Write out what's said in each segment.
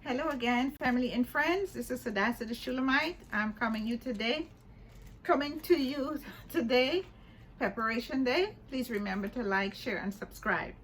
Hello again, family and friends. This is Hadasha Shulamite. I'm coming to you today, Preparation Day. Please remember to like, share, and subscribe.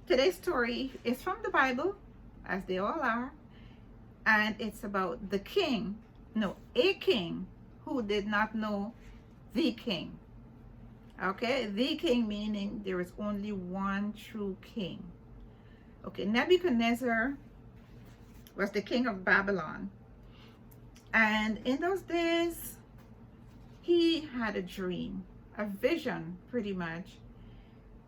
Today's story is from the Bible, as they all are, and it's about a king who did not know the king. Okay, the king meaning there is only one true king. Okay, Nebuchadnezzar was the king of Babylon. And in those days, he had a dream, a vision pretty much.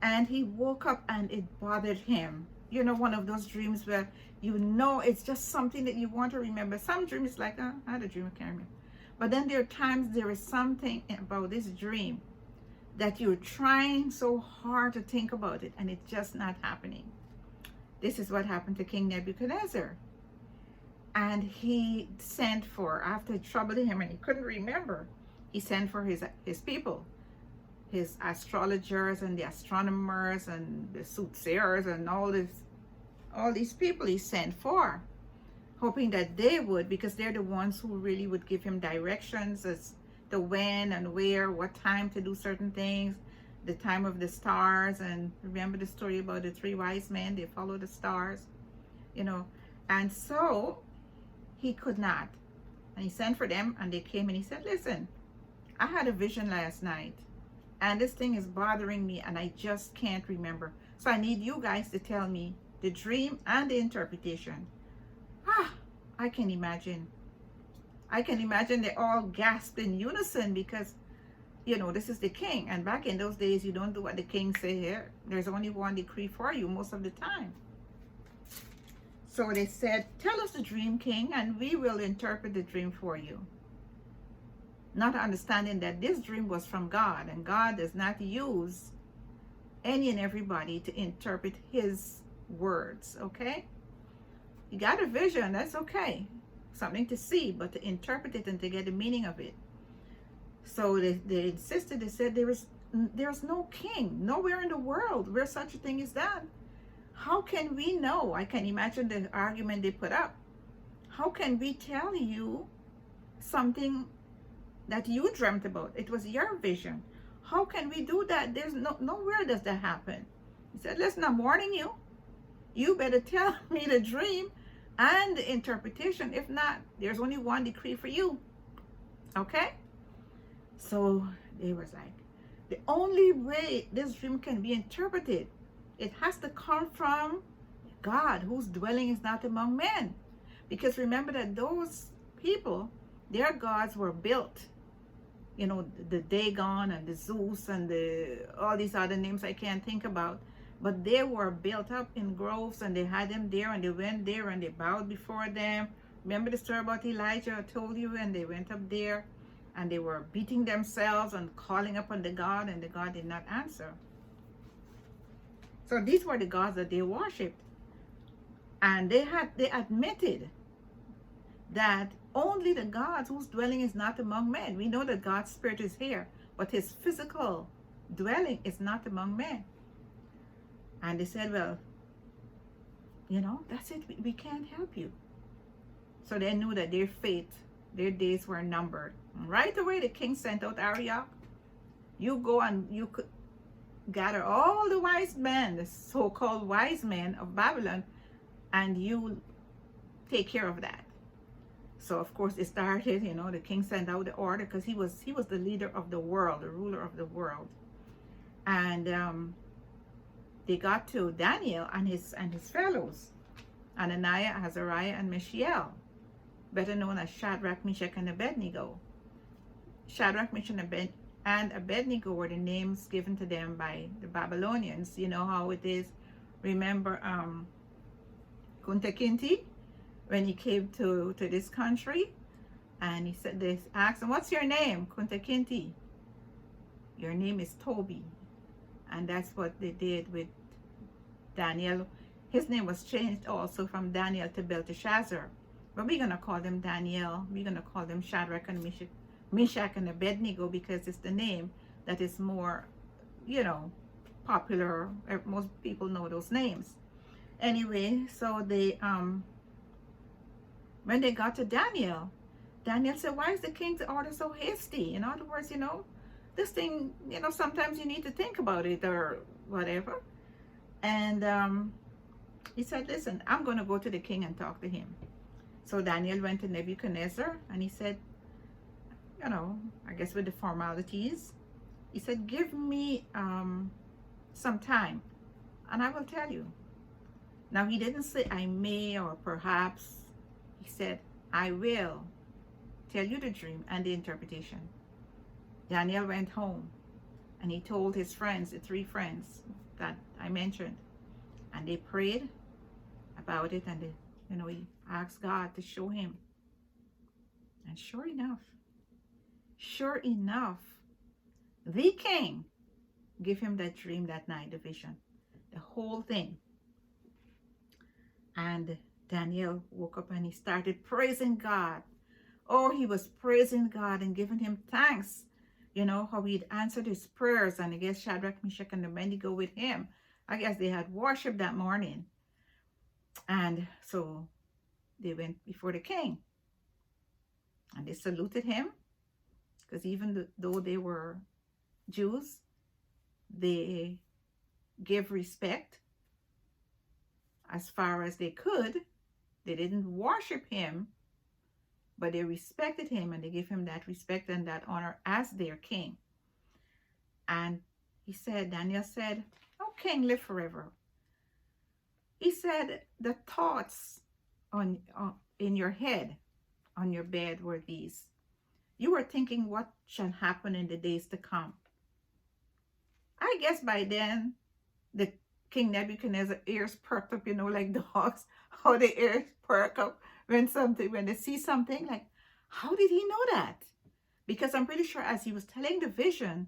And he woke up and it bothered him. You know, one of those dreams where it's just something that you want to remember. Some dreams like, oh, I had a dream, I can't remember. But then there are times there is something about this dream that you're trying so hard to think about it and it's just not happening. This is what happened to King Nebuchadnezzar. And he sent for, after it troubled him and he couldn't remember, he sent for his people, his astrologers and the astronomers and the soothsayers and all these people he sent for, hoping that they would, because they're the ones who really would give him directions as to when and where, what time to do certain things, the time of the stars. And remember the story about the three wise men, they follow the stars, and so he could not. And he sent for them and they came and he said, listen, I had a vision last night and this thing is bothering me and I just can't remember. So I need you guys to tell me the dream and the interpretation. I can imagine. They all gasped in unison because, this is the king. And back in those days, you don't do what the king say here. There's only one decree for you most of the time. So they said, tell us the dream, king, and we will interpret the dream for you. Not understanding that this dream was from God, and God does not use any and everybody to interpret his words, okay? You got a vision, that's okay. Something to see, but to interpret it and to get the meaning of it. So they insisted, they said, there's no king, nowhere in the world where such a thing is done. How can we know? I can imagine the argument they put up. How can we tell you something that you dreamt about? It was your vision. How can we do that? There's nowhere does that happen. He said, listen, I'm warning you. You better tell me the dream and the interpretation. If not, there's only one decree for you. Okay? So they was like, the only way this dream can be interpreted, it has to come from God, whose dwelling is not among men. Because remember that those people, their gods were built. The Dagon and the Zeus and all these other names I can't think about. But they were built up in groves and they had them there and they went there and they bowed before them. Remember the story about Elijah I told you, and they went up there and they were beating themselves and calling upon the God, and the God did not answer. So these were the gods that they worshipped. And they admitted that only the gods whose dwelling is not among men. We know that God's spirit is here, but his physical dwelling is not among men. And they said, well, that's it. We can't help you. So they knew that their fate, their days were numbered. And right away, the king sent out Arioch. You go and you could gather all the wise men, the so-called wise men of Babylon, and you take care of that. So of course it started, the king sent out the order because he was the leader of the world, the ruler of the world. And they got to Daniel and his fellows, Ananiah, Azariah, and Mishael, better known as Shadrach, Meshach, and Abednego. Shadrach, Meshach, and Abednego were the names given to them by the Babylonians. You know how it is. Remember Kunta Kinte, when he came to this country, and he said, they asked him, what's your name? Kunta Kinte. Your name is Toby. And that's what they did with Daniel. His name was changed also from Daniel to Belteshazzar. But we're going to call them Daniel. We're going to call them Shadrach and Meshach and Abednego because it's the name that is more, popular. Most people know those names. Anyway, so they When they got to Daniel, Daniel said, why is the king's order so hasty? In other words, this thing, sometimes you need to think about it or whatever. And he said, listen, I'm going to go to the king and talk to him. So Daniel went to Nebuchadnezzar and he said, I guess with the formalities, he said, give me some time and I will tell you. Now, he didn't say I may or perhaps. He said, I will tell you the dream and the interpretation. Daniel went home and he told his friends, the 3 friends that I mentioned, and they prayed about it, and he asked God to show him. And sure enough, the king gave him that dream that night, the vision, the whole thing. And Daniel woke up and he started praising God. Oh, he was praising God and giving him thanks. How he'd answered his prayers. And I guess Shadrach, Meshach, and Abednego with him. I guess they had worship that morning. And so they went before the king. And they saluted him. Because even though they were Jews, they gave respect as far as they could. They didn't worship him, but they respected him, and they gave him that respect and that honor as their king. And Daniel said, "Oh, king, live forever." He said, the thoughts in your head, on your bed, were these. You were thinking, what shall happen in the days to come? I guess by then, the King Nebuchadnezzar's ears perked up, like dogs, how the ears perk up when they see something. Like, how did he know that? Because I'm pretty sure as he was telling the vision,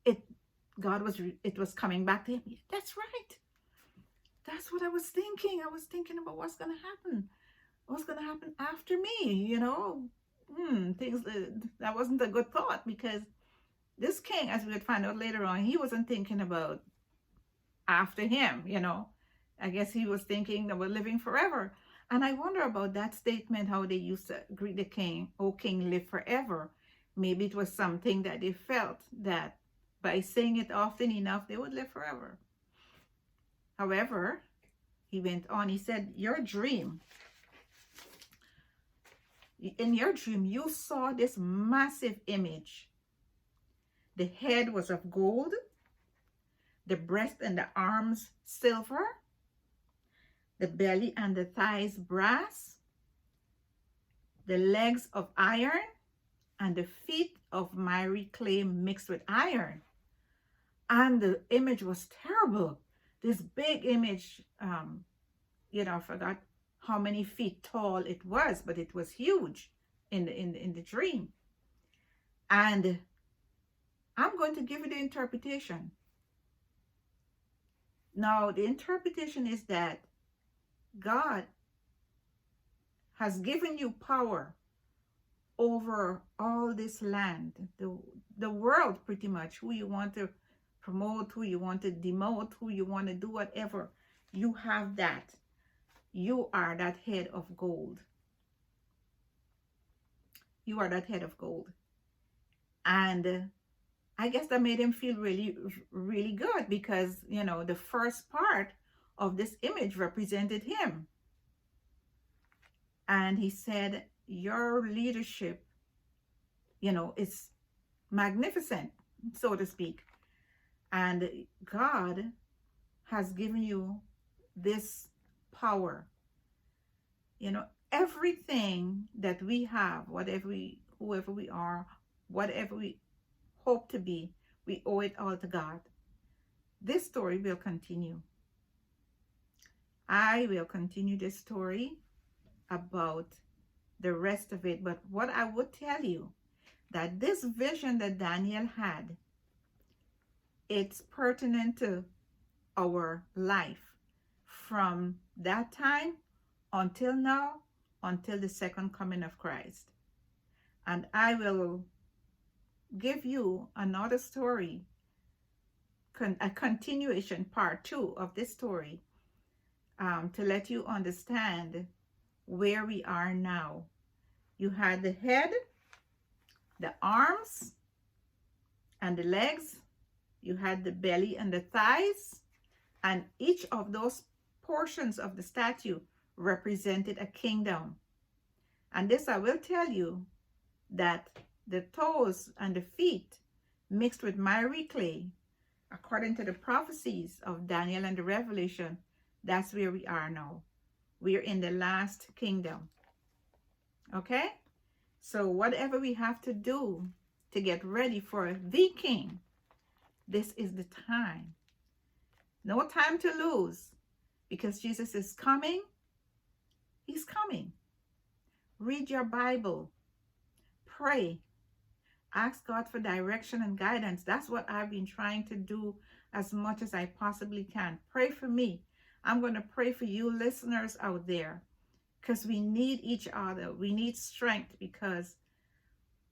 it was coming back to him. That's right. That's what I was thinking. I was thinking about what's going to happen. What's going to happen after me, things that wasn't a good thought, because this king, as we would find out later on, he wasn't thinking about after him, I guess he was thinking about living forever. And I wonder about that statement, how they used to greet the king, "Oh, king, live forever." Maybe it was something that they felt that by saying it often enough, they would live forever. However, he went on, he said, in your dream, you saw this massive image. The head was of gold, the breast and the arms silver, the belly and the thighs brass, the legs of iron, and the feet of miry clay mixed with iron. And the image was terrible. This big image, I forgot how many feet tall it was, but it was huge in the dream. And I'm going to give you the interpretation. Now, the interpretation is that God has given you power over all this land, the world, pretty much. Who you want to promote, who you want to demote, who you want to do whatever, you have that. You are that head of gold. You are that head of gold. And I guess that made him feel really, really good, because, the first part of this image represented him. And he said, your leadership, is magnificent, so to speak. And God has given you this power. Everything that we have, whoever we are, whatever we hope to be, we owe it all to God. This story will continue. I will continue this story about the rest of it. But what I would tell you, that this vision that Daniel had, it's pertinent to our life from that time until now, until the second coming of Christ. And I will give you another story, a continuation, part 2 of this story, to let you understand where we are now. You had the head, the arms, and the legs. You had the belly and the thighs. And each of those portions of the statue represented a kingdom. And this I will tell you, that the toes and the feet mixed with miry clay, according to the prophecies of Daniel and the Revelation, that's where we are now. We are in the last kingdom. Okay? So whatever we have to do to get ready for the king, this is the time. No time to lose, because Jesus is coming. He's coming. Read your Bible. Pray. Ask God for direction and guidance. That's what I've been trying to do as much as I possibly can. Pray for me. I'm going to pray for you listeners out there, because we need each other. We need strength, because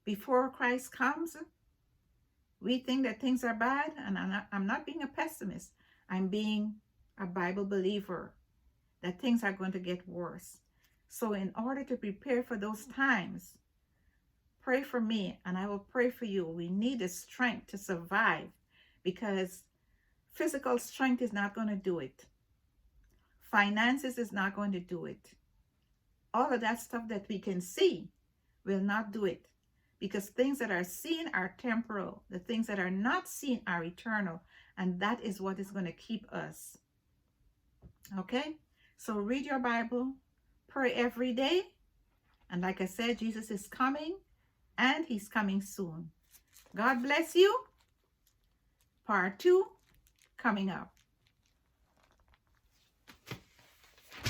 before Christ comes, we think that things are bad. And I'm not being a pessimist. I'm being a Bible believer, that things are going to get worse. So in order to prepare for those times, pray for me and I will pray for you. We need the strength to survive, because physical strength is not going to do it. Finances is not going to do it. All of that stuff that we can see will not do it, because things that are seen are temporal. The things that are not seen are eternal. And that is what is going to keep us. Okay? So read your Bible, pray every day. And like I said, Jesus is coming, and he's coming soon. God bless you. Part 2 coming up.